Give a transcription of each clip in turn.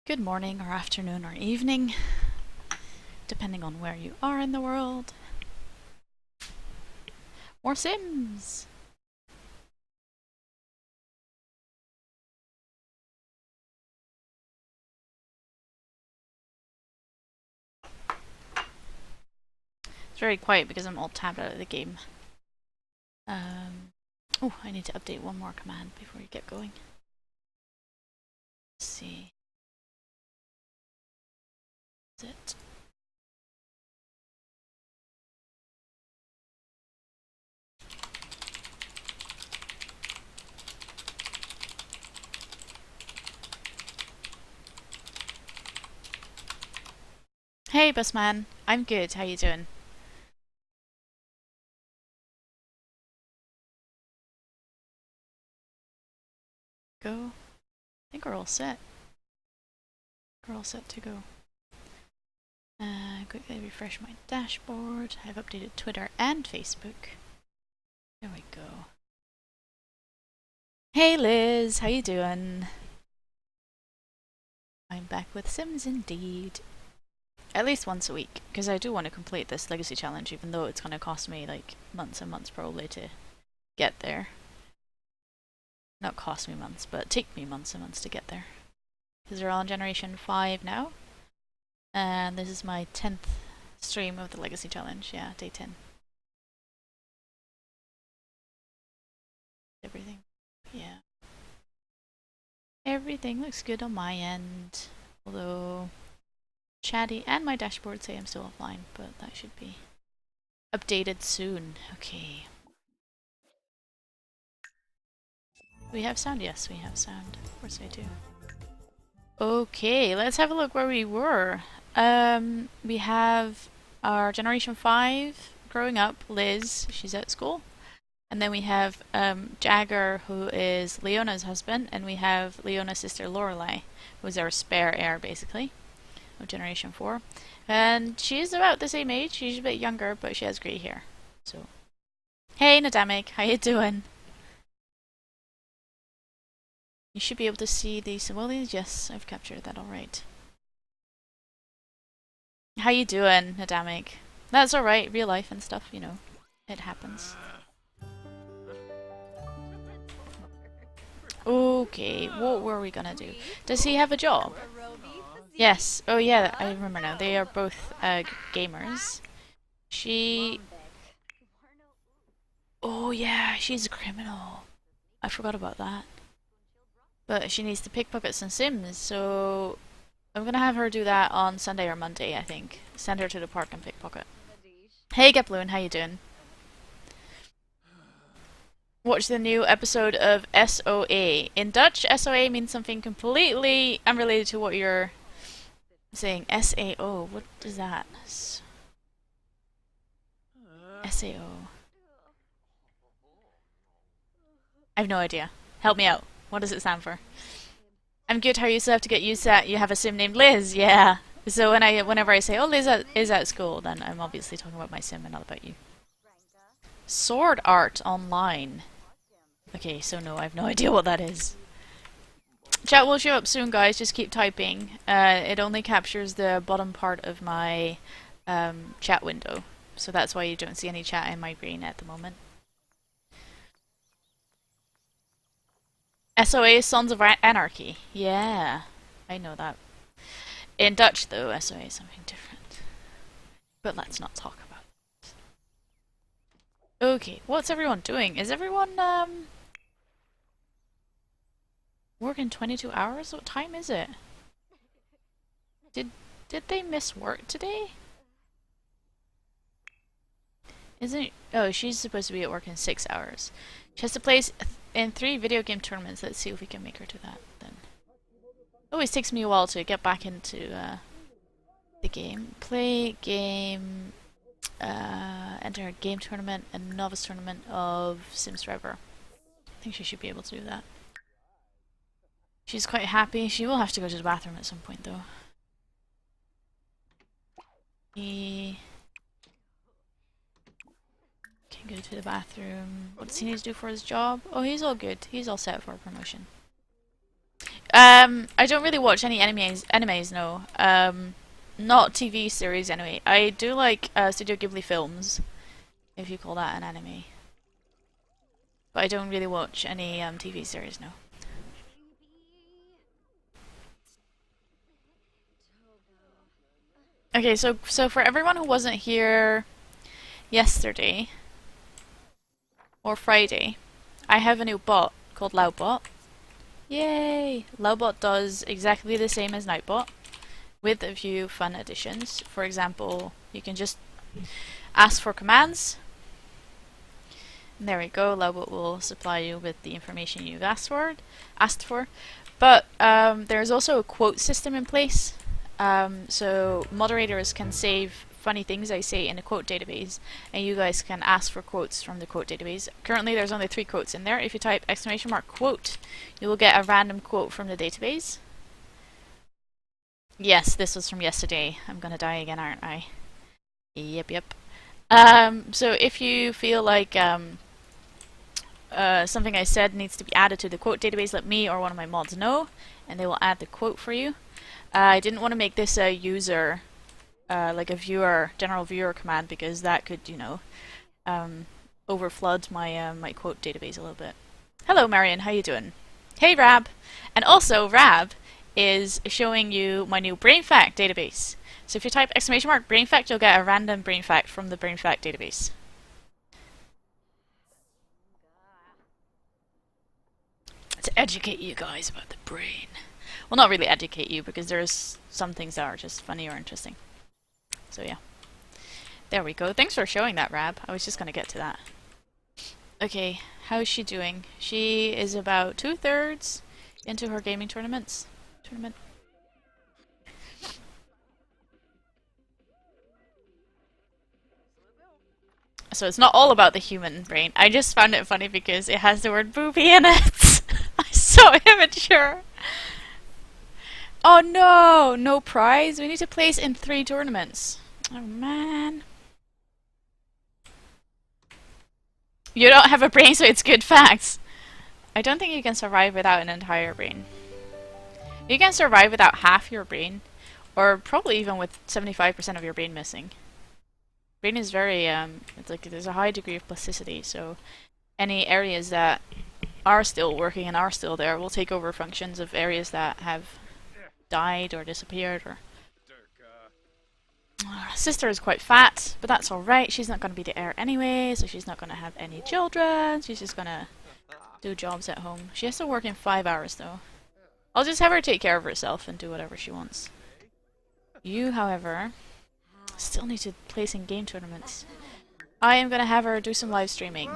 Good morning or afternoon or evening, depending on where you are in the world. More Sims! It's very quiet because I'm all tabbed out of the game. Oh, I need to update one more command before we get going. Let's see. Is it? Hey, Busman. I'm good. How you doing? Go. I think we're all set. We're all set to go. Quickly refresh my dashboard. I've updated Twitter and Facebook. There we go. Hey Liz, how you doing? I'm back with Sims indeed. At least once a week, because I do want to complete this legacy challenge, even though it's going to cost me like months and months probably to get there. Not cost me months, but take me months and months to get there. Because we're on Generation 5 now, and this is my 10th stream of the legacy challenge. Yeah, day 10. Everything. Yeah. Everything looks good on my end, although Chatty and my dashboard say I'm still offline, but that should be updated soon. Okay. We have sound? Yes, we have sound. Of course I do. Okay, let's have a look where we were. We have our Generation 5 growing up, Liz, she's at school. And then we have Jagger, who is Leona's husband, and we have Leona's sister Lorelei, who's our spare heir, basically, of Generation 4. And she's about the same age, she's a bit younger, but she has grey hair. So, hey Nadamic, how you doing? You should be able to see the civilians. Yes, I've captured that alright. How you doing, Nadamic? That's alright, real life and stuff, you know. It happens. Okay, what were we gonna do? Does he have a job? Yes. Oh yeah, I remember now. They are both gamers. She... Oh yeah, she's a criminal. I forgot about that. But she needs to pickpocket some Sims, so I'm gonna have her do that on Sunday or Monday, I think. Send her to the park and pickpocket. Hey Gaploon, how you doing? Watch the new episode of SOA. In Dutch, SOA means something completely unrelated to what you're saying. SAO, what is that? SAO. I have no idea. Help me out. What does it stand for? I'm good. How are you? Still have to get used to that. You have a sim named Liz. Yeah. So whenever I say, "Oh, Liz is at school," then I'm obviously talking about my sim and not about you. Sword art online. Okay, so no, I have no idea what that is. Chat will show up soon, guys. Just keep typing. It only captures the bottom part of my chat window, so that's why you don't see any chat in my screen at the moment. SOA is Sons of Anarchy. Yeah, I know that. In Dutch, though, SOA is something different. But let's not talk about it. Okay, what's everyone doing? Is everyone working 22 hours? What time is it? Did they miss work today? Isn't... Oh, she's supposed to be at work in 6 hours. She has to play in 3 video game tournaments. Let's see if we can make her do that then. It always takes me a while to get back into the game. Play game... enter a game tournament and novice tournament of Sims Forever. I think she should be able to do that. She's quite happy. She will have to go to the bathroom at some point, though. He can go to the bathroom. What does he need to do for his job? Oh, he's all good. He's all set for a promotion. I don't really watch any animes, no. Not TV series anyway. I do like Studio Ghibli films, if you call that an anime. But I don't really watch any TV series, no. Okay, so for everyone who wasn't here yesterday or Friday, I have a new bot called Loudbot. Yay! Loudbot does exactly the same as Nightbot, with a few fun additions. For example, you can just ask for commands. And there we go. Loudbot will supply you with the information you've asked for. But there's also a quote system in place. So moderators can save funny things I say in a quote database, and you guys can ask for quotes from the quote database. Currently there's only 3 quotes in there. If you type !quote, you will get a random quote from the database. Yes, this was from yesterday. I'm gonna die again, aren't I? Yep. So if you feel like something I said needs to be added to the quote database, let me or one of my mods know, and they will add the quote for you. I didn't want to make this a user, like a general viewer command, because that could, you know, overflood my my quote database a little bit. Hello, Marion. How you doing? Hey, Rab. And also, Rab is showing you my new brain fact database. So if you type !brain fact, you'll get a random brain fact from the brain fact database. To educate you guys about the brain. Well, not really educate you, because there's some things that are just funny or interesting. So yeah. There we go. Thanks for showing that, Rab. I was just gonna get to that. Okay, how's she doing? She is about 2/3 into her gaming tournament. So it's not all about the human brain. I just found it funny because it has the word booby in it. I'm so immature. Oh no! No prize? We need to place in 3 tournaments. Oh man. You don't have a brain, so it's good facts. I don't think you can survive without an entire brain. You can survive without half your brain, or probably even with 75% of your brain missing. Brain is very, it's like there's a high degree of plasticity, so any areas that are still working and are still there will take over functions of areas that have died or disappeared. Or sister is quite fat, but that's alright. She's not going to be the heir anyway, so she's not going to have any children. She's just going to do jobs at home. She has to work in 5 hours though. I'll just have her take care of herself and do whatever she wants. You, however, still need to place in game tournaments. I am going to have her do some live streaming.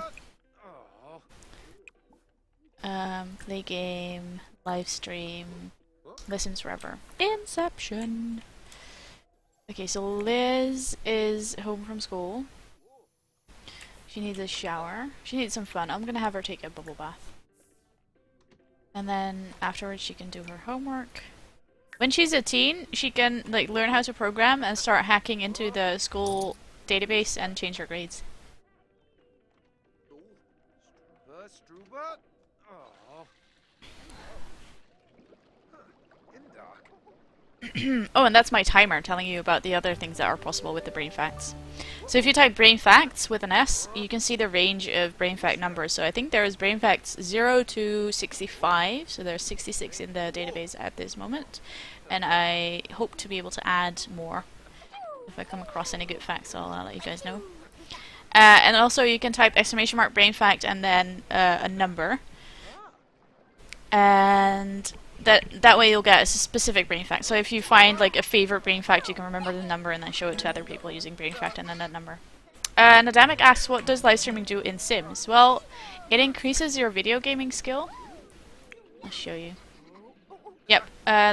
Play game, live stream, listens forever. Inception! Okay, so Liz is home from school. She needs a shower. She needs some fun. I'm gonna have her take a bubble bath. And then afterwards she can do her homework. When she's a teen, she can like learn how to program and start hacking into the school database and change her grades. Oh, and that's my timer telling you about the other things that are possible with the brain facts. So if you type brain facts with an S, you can see the range of brain fact numbers. So I think there is brain facts 0 to 65, so there's 66 in the database at this moment. And I hope to be able to add more. If I come across any good facts, I'll let you guys know. And also you can type !brain fact and then a number. And that way you'll get a specific brain fact. So if you find like a favorite brain fact, you can remember the number and then show it to other people using brain fact and then that number. Nadamic asks, what does live streaming do in Sims? Well, it increases your video gaming skill. I'll show you. Yep,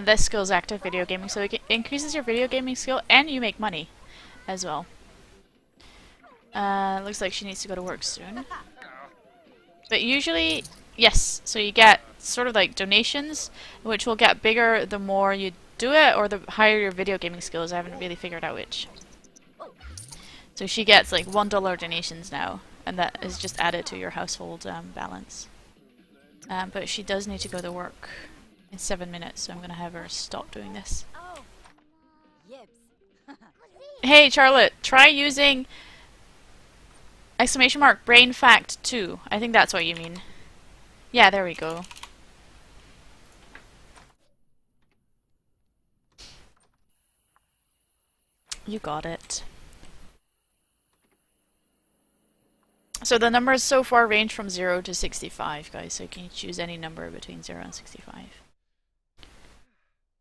this skill is active video gaming, so it increases your video gaming skill and you make money as well. Looks like she needs to go to work soon. But usually, yes, so you get sort of like donations, which will get bigger the more you do it or the higher your video gaming skills. I haven't really figured out which. So she gets like $1 donations now, and that is just added to your household balance. But she does need to go to work. in 7 minutes, so I'm gonna have her stop doing this. Hey Charlotte, try using exclamation mark brain fact 2. I think that's what you mean. Yeah, there we go. You got it. So the numbers so far range from 0 to 65, guys, so you can choose any number between 0 and 65.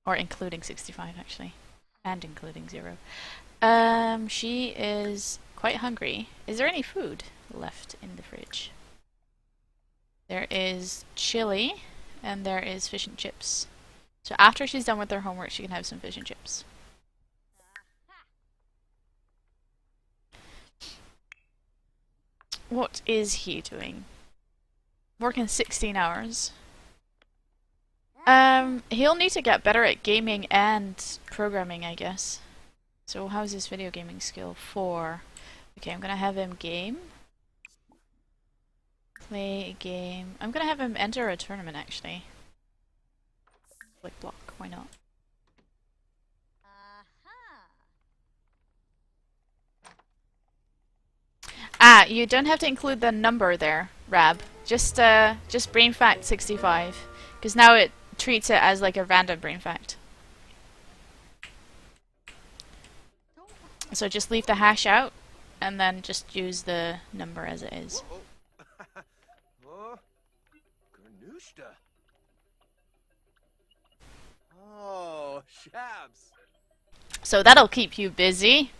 Or including 65, actually. And including 0. She is quite hungry. Is there any food left in the fridge? There is chili, and there is fish and chips. So after she's done with her homework, she can have some fish and chips. What is he doing? Working 16 hours. He'll need to get better at gaming and programming, I guess. So how's his video gaming skill? 4. Okay, I'm gonna have him game. Play a game. I'm gonna have him enter a tournament, actually. Click block, why not? Ah, you don't have to include the number there, Rab. Just brain fact 65. Because now it treats it as like a random brain fact. So just leave the hash out, and then just use the number as it is. Oh, Shabs. So that'll keep you busy.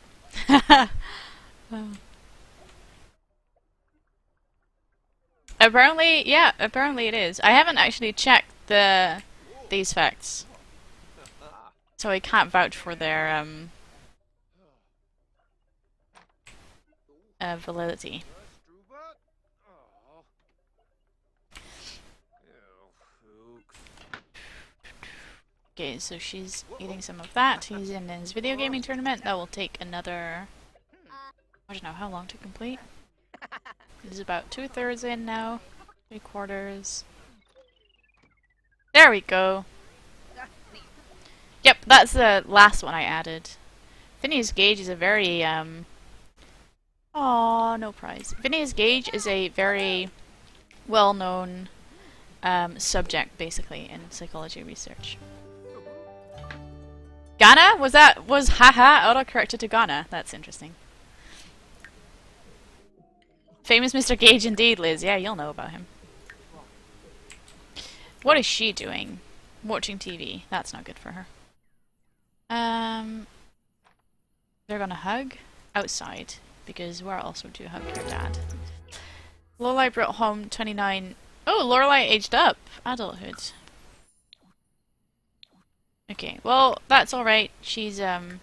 Apparently, yeah, apparently it is. I haven't actually checked these facts, so I can't vouch for their validity. Okay, so she's eating some of that. He's in his video gaming tournament. That will take another, I don't know how long to complete. He's about 2/3 in now. 3/4. There we go. Yep, that's the last one I added. Phineas Gage is a very Aw, no prize. Phineas Gage is a very well-known subject, basically, in psychology research. Ghana? Was haha auto-corrected to Ghana? That's interesting. Famous Mr. Gage indeed, Liz. Yeah, you'll know about him. What is she doing? Watching TV. That's not good for her. They're gonna hug outside, because we're also to hug your dad. Lorelai brought home 29... Oh, Lorelai aged up. Adulthood. Okay, well, that's alright. She's a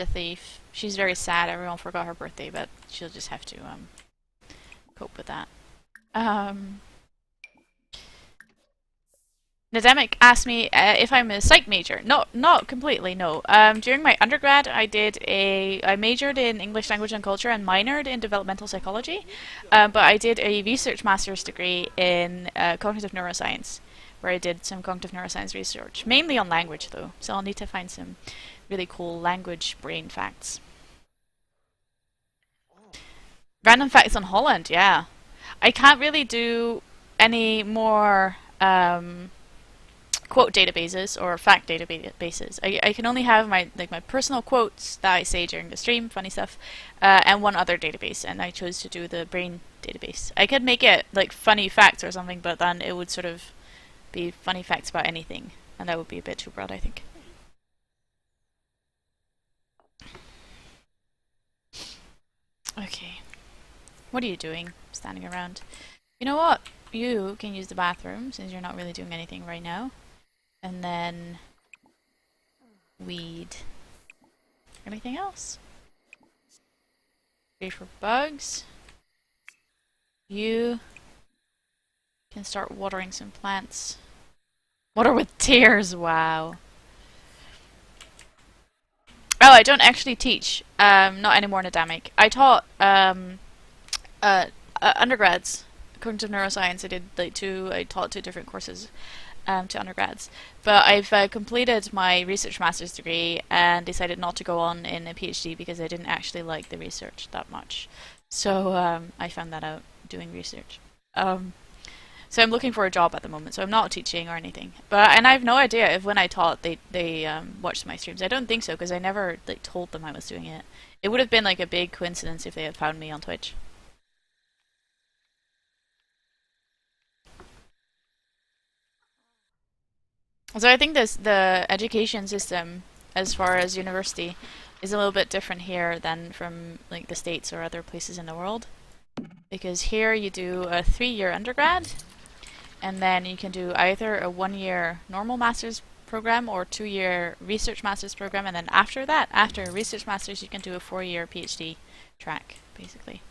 thief. She's very sad. Everyone forgot her birthday, but she'll just have to, cope with that. Nademic asked me if I'm a psych major. No, not completely, no. During my undergrad, I majored in English language and culture and minored in developmental psychology. But I did a research master's degree in cognitive neuroscience, where I did some cognitive neuroscience research, mainly on language though. So I'll need to find some really cool language brain facts. Random facts on Holland, yeah. I can't really do any more quote databases or fact databases. I can only have my personal quotes that I say during the stream, funny stuff, and one other database, and I chose to do the brain database. I could make it like funny facts or something, but then it would sort of be funny facts about anything, and that would be a bit too broad, I think. Okay. What are you doing? Standing around. You know what? You can use the bathroom, since you're not really doing anything right now. And then... weed. Anything else? Ready for bugs. You can start watering some plants. Water with tears, wow. Oh, I don't actually teach. Not anymore in Adamic. I taught undergrads cognitive neuroscience. I taught 2 different courses to undergrads. But I've completed my research master's degree and decided not to go on in a PhD because I didn't actually like the research that much. So I found that out doing research. So I'm looking for a job at the moment. So I'm not teaching or anything. And I have no idea if when I taught they watched my streams. I don't think so because I never told them I was doing it. It would have been like a big coincidence if they had found me on Twitch. So I think the education system, as far as university, is a little bit different here than from like the States or other places in the world. Because here you do a 3-year undergrad, and then you can do either a 1-year normal master's program or 2-year research master's program, and then after that, after a research master's, you can do a 4-year PhD track, basically.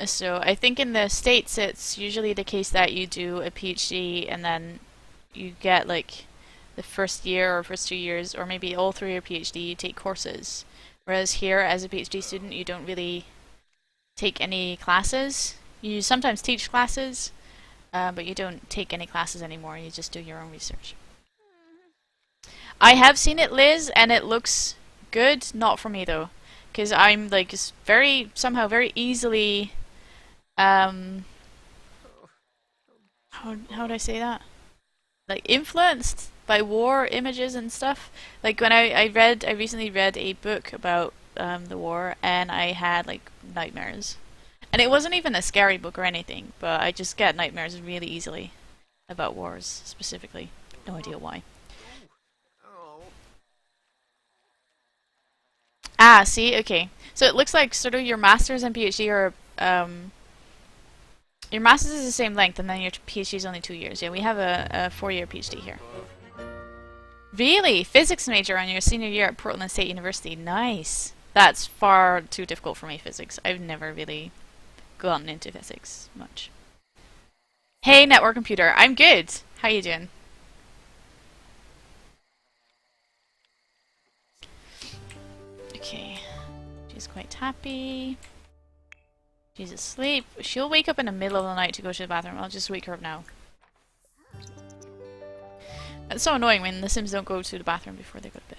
So I think in the States it's usually the case that you do a PhD and then you get like the first year or first 2 years or maybe all through your PhD you take courses. Whereas here as a PhD student you don't really take any classes. You sometimes teach classes, but you don't take any classes anymore. You just do your own research. I have seen it, Liz, and it looks good. Not for me though, because I'm like somehow very easily how would I say that? Like influenced by war images and stuff. Like when I recently read a book about the war, and I had like nightmares. And it wasn't even a scary book or anything, but I just get nightmares really easily about wars specifically. No idea why. Ah, see, okay. So it looks like sort of your master's and PhD are your master's is the same length, and then your PhD is only 2 years. Yeah, we have a 4-year PhD here. Really? Physics major on your senior year at Portland State University. Nice. That's far too difficult for me, physics. I've never really gotten into physics much. Hey, network computer. I'm good. How you doing? Okay. She's quite happy. She's asleep. She'll wake up in the middle of the night to go to the bathroom. I'll just wake her up now. It's so annoying when the Sims don't go to the bathroom before they go to bed.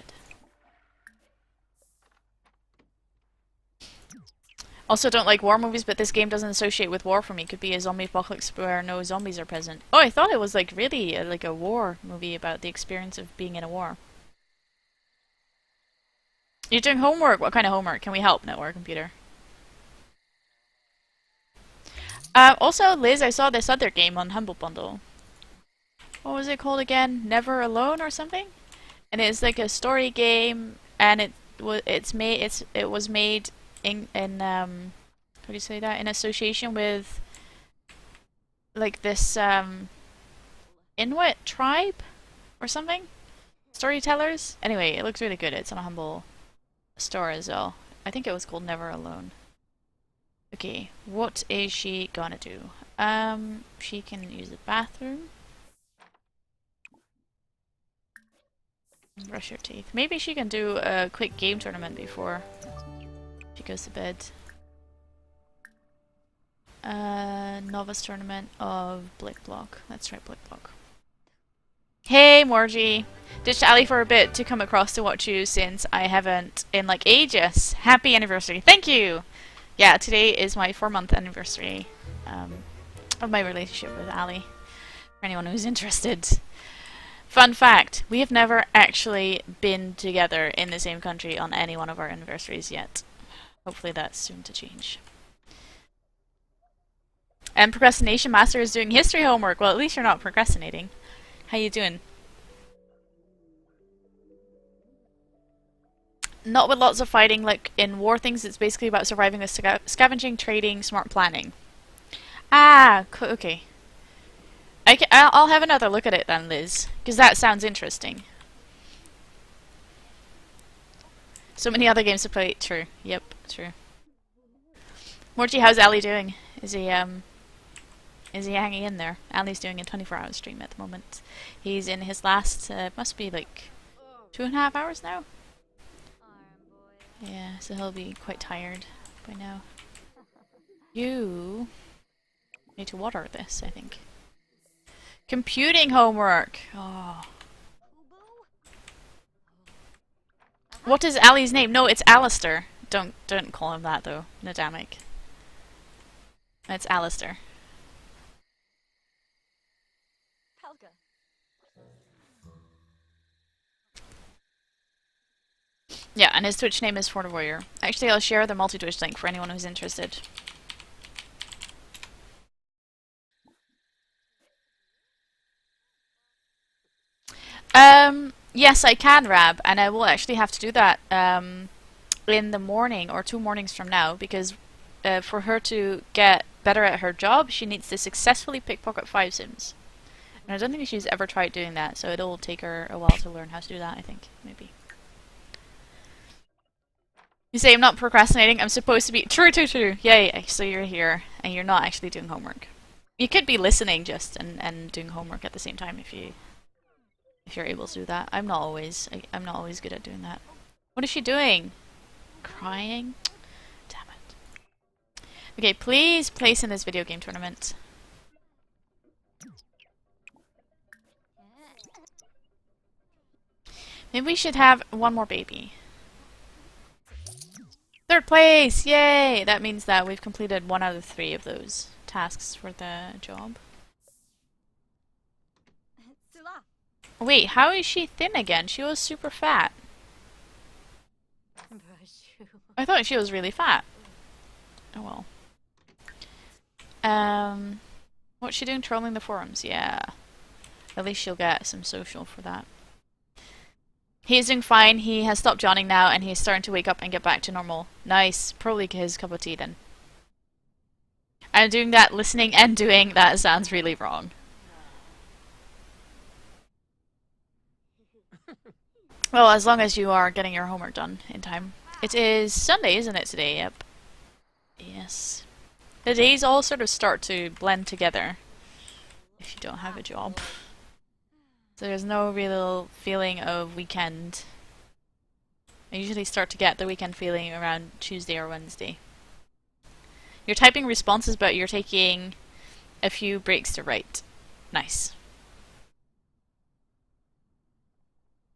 Also don't like war movies, but this game doesn't associate with war for me. It could be a zombie apocalypse where no zombies are present. Oh, I thought it was like really like a war movie about the experience of being in a war. You're doing homework? What kind of homework? Can we help, network computer? Also, Liz, I saw this other game on Humble Bundle. What was it called again? Never Alone or something? And it's like a story game, and it was made in how do you say that? In association with like this Inuit tribe or something? Storytellers? Anyway, it looks really good. It's on a Humble store as well. I think it was called Never Alone. Okay, what is she gonna do? She can use the bathroom. Brush her teeth. Maybe she can do a quick game tournament before she goes to bed. Novice tournament of Blickblock. Let's try Blickblock. Hey, Morgie! Ditched Ali for a bit to come across to watch you since I haven't in like ages. Happy anniversary! Thank you! Yeah, today is my 4-month anniversary of my relationship with Ali, for anyone who's interested. Fun fact, we have never actually been together in the same country on any one of our anniversaries yet. Hopefully that's soon to change. And Procrastination Master is doing history homework. Well, at least you're not procrastinating. How you doing? Not with lots of fighting, like in war things, it's basically about surviving with scavenging, trading, smart planning. Ah, okay. I'll have another look at it then, Liz, because that sounds interesting. So many other games to play. True. Yep, true. Morty, how's Ali doing? Is he hanging in there? Ali's doing a 24-hour stream at the moment. He's in his last, must be like 2.5 hours now? Yeah, so he'll be quite tired by now. You Need to water this, I think. Computing homework! Oh. What is Ali's name? No, it's Alistair. Don't call him that though, Nadamic. It's Alistair. Yeah, and his Twitch name is For the Warrior. Actually, I'll share the multi-Twitch link for anyone who's interested. Yes, I can, Rab, and I will actually have to do that in the morning or 2 mornings from now, because for her to get better at her job, she needs to successfully pickpocket 5 Sims. And I don't think she's ever tried doing that, so it'll take her a while to learn how to do that, I think, maybe. You say I'm not procrastinating, I'm supposed to be— True. Yeah, so you're here, and you're not actually doing homework. You could be listening just and doing homework at the same time if you're able to do that. I'm not always good at doing that. What is she doing? Crying? Damn it. Okay, please place in this video game tournament. Maybe we should have one more baby. 3rd place! Yay! That means that we've completed 1 out of 3 of those tasks for the job. Wait, how is she thin again? She was super fat. I thought she was really fat. Oh well. What's she doing? Trolling the forums? Yeah. At least she'll get some social for that. He's doing fine. He has stopped yawning now, and he's starting to wake up and get back to normal. Nice. Probably his cup of tea then. I'm doing that, listening and doing that sounds really wrong. Well, as long as you are getting your homework done in time. It is Sunday, isn't it, today? Yep. Yes. The days all sort of start to blend together if you don't have a job. So there's no real feeling of weekend. I usually start to get the weekend feeling around Tuesday or Wednesday. You're typing responses, but you're taking a few breaks to write. Nice.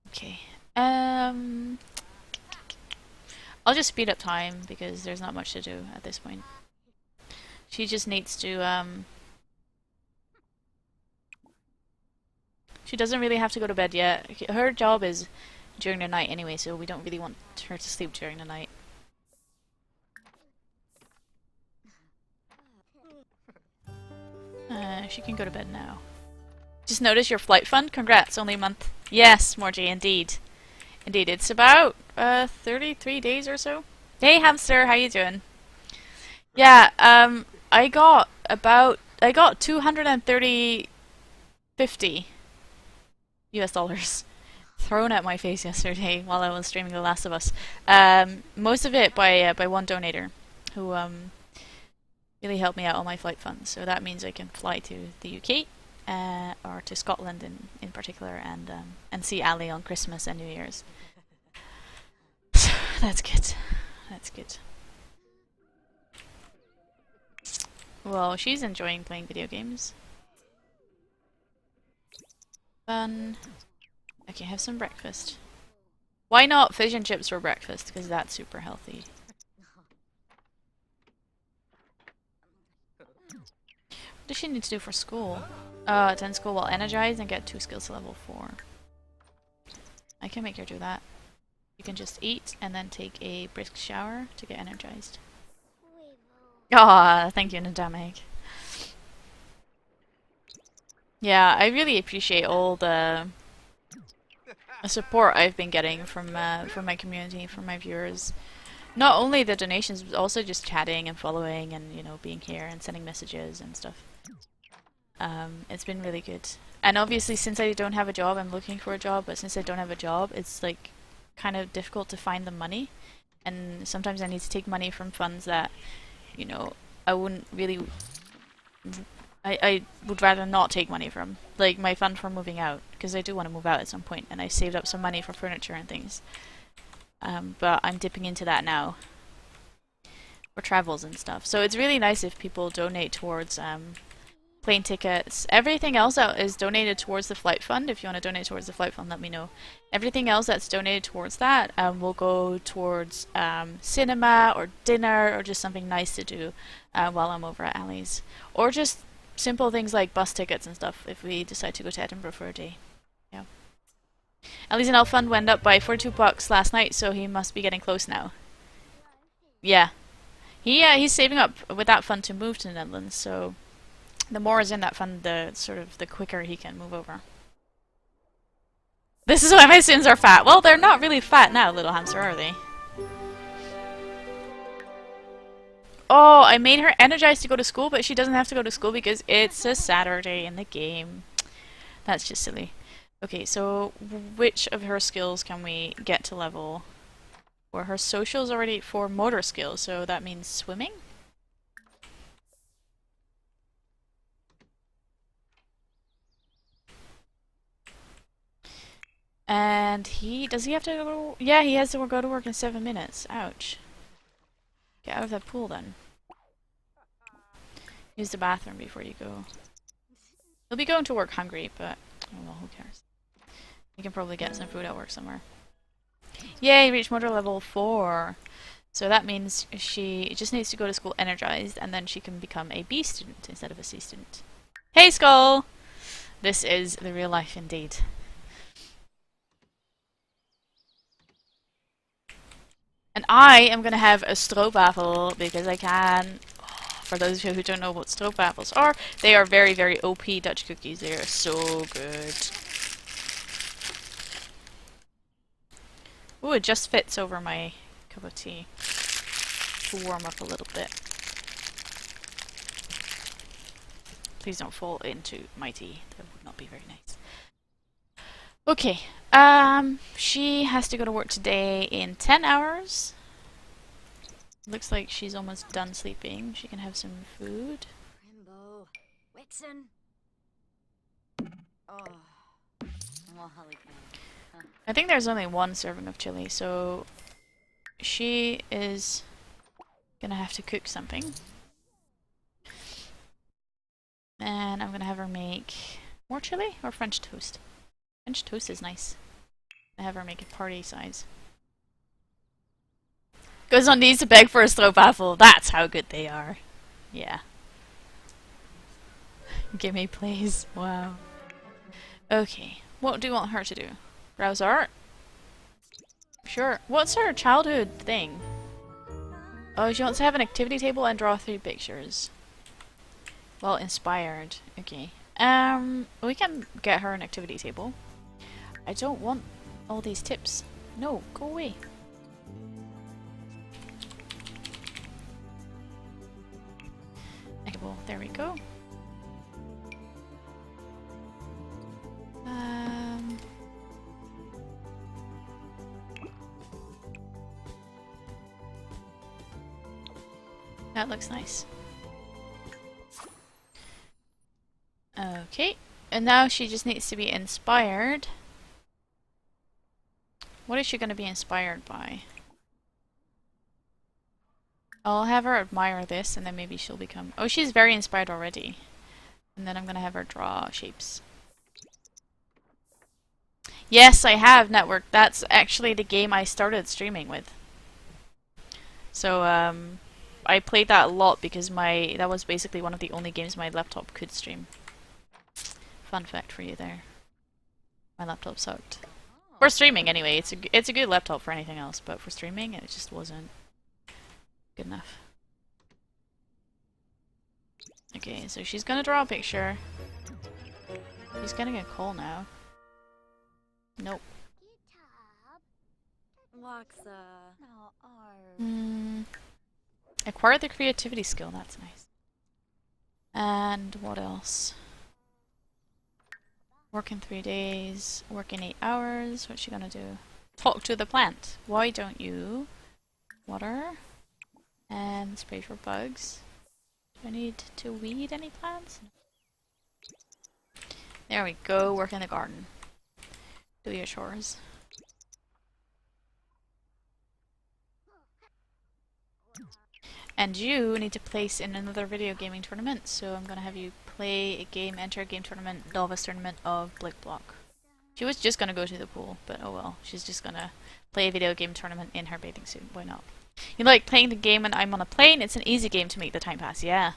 Okay. I'll just speed up time because there's not much to do at this point. She just needs to, she doesn't really have to go to bed yet. Her job is during the night anyway, so we don't really want her to sleep during the night. She can go to bed now. Just noticed your flight fund? Congrats, only a month. Yes, Morgie, indeed. Indeed, it's about 33 days or so. Hey hamster, how you doing? Yeah, I got 250 US dollars thrown at my face yesterday while I was streaming The Last of Us. Most of it by one donator who really helped me out on my flight funds. So that means I can fly to the UK or to Scotland in particular and see Ali on Christmas and New Year's. So that's good. That's good. Well, she's enjoying playing video games. Fun. Okay, have some breakfast. Why not fish and chips for breakfast? Because that's super healthy. What does she need to do for school? Attend school while energized and get 2 skills to level 4. I can make her do that. You can just eat and then take a brisk shower to get energized. Ah, thank you, Nadamic. Yeah, I really appreciate all the support I've been getting from my community, from my viewers. Not only the donations, but also just chatting and following and, you know, being here and sending messages and stuff. It's been really good. And obviously, since I don't have a job, I'm looking for a job, but since I don't have a job, it's like kind of difficult to find the money. And sometimes I need to take money from funds that, you know, I wouldn't really... I would rather not take money from. Like my fund for moving out, because I do want to move out at some point, and I saved up some money for furniture and things. But I'm dipping into that now. For travels and stuff. So it's really nice if people donate towards plane tickets. Everything else that is donated towards the flight fund. If you want to donate towards the flight fund, let me know. Everything else that's donated towards that will go towards cinema or dinner or just something nice to do while I'm over at Ali's. Or just simple things like bus tickets and stuff if we decide to go to Edinburgh for a day. Yeah. Ali's and Elf Fund went up by $42 last night, so he must be getting close now. Yeah. He's saving up with that fund to move to the Netherlands, so the more is in that fund, the quicker he can move over. This is why my students are fat. Well, they're not really fat now, little hamster, are they? Oh, I made her energized to go to school, but she doesn't have to go to school because it's a Saturday in the game. That's just silly. Okay, so which of her skills can we get to level? Well, her social is already for motor skills, so that means swimming? And does he have to go? Yeah, he has to go to work in 7 minutes. Ouch. Get out of that pool then. Use the bathroom before you go. He'll be going to work hungry, but oh well, who cares? You can probably get some food at work somewhere. Yay, reached motor level 4. So that means she just needs to go to school energized, and then she can become a B student instead of a C student. Hey, Skull! This is the real life indeed. And I am going to have a stroopwafel because I can. For those of you who don't know what stroopwafels are, they are very, very OP Dutch cookies. They are so good. Ooh, it just fits over my cup of tea to warm up a little bit. Please don't fall into my tea. That would not be very nice. Okay. She has to go to work today in 10 hours. Looks like she's almost done sleeping. She can have some food. Crimbo, Whitson. Oh, well, I think there's only one serving of chili, so she is gonna have to cook something. And I'm gonna have her make more chili or French toast. French toast is nice. I have her make it party size. Goes on knees to beg for a stroopwafel. That's how good they are. Yeah. Gimme, please. Wow. Okay. What do you want her to do? Browse art? Sure. What's her childhood thing? Oh, she wants to have an activity table and draw 3 pictures. Well, inspired. Okay. We can get her an activity table. I don't want all these tips. No, go away. Well, there we go. That looks nice. Okay, and now she just needs to be inspired. What is she going to be inspired by? I'll have her admire this, and then maybe she'll become... Oh, she's very inspired already. And then I'm going to have her draw shapes. Yes, I have Network. That's actually the game I started streaming with. So, I played that a lot because that was basically one of the only games my laptop could stream. Fun fact for you there. My laptop sucked. For streaming, anyway. It's a good laptop for anything else, but for streaming, it just wasn't good enough. Okay, so she's gonna draw a picture. She's getting a call now. Nope. Acquire the creativity skill, that's nice. And what else? Work in 3 days, work in 8 hours. What's she gonna do? Talk to the plant. Why don't you water and spray for bugs? Do I need to weed any plants? There we go, work in the garden. Do your chores. And you need to place in another video gaming tournament, so I'm gonna have you play a game, enter a game tournament, novice tournament of Blick Block. She was just gonna go to the pool, but oh well. She's just gonna play a video game tournament in her bathing suit. Why not? You like playing the game when I'm on a plane? It's an easy game to make the time pass. Yeah.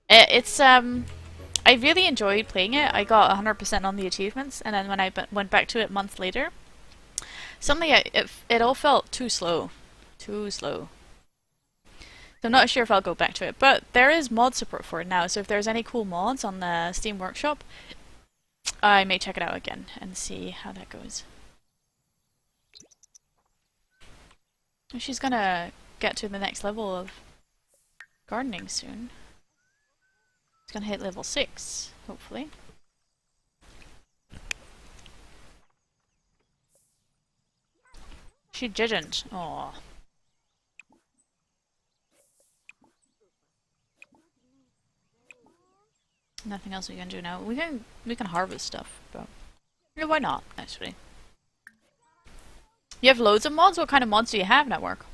It's I really enjoyed playing it. I got 100% on the achievements, and then when I went back to it months later, suddenly it all felt too slow. Too slow. So I'm not sure if I'll go back to it, but there is mod support for it now, so if there's any cool mods on the Steam Workshop, I may check it out again and see how that goes. She's gonna get to the next level of gardening soon. She's gonna hit level 6, hopefully. She didn't. Aww. Nothing else we can do now. We can harvest stuff, but yeah, why not? Actually, you have loads of mods. What kind of mods do you have, Network?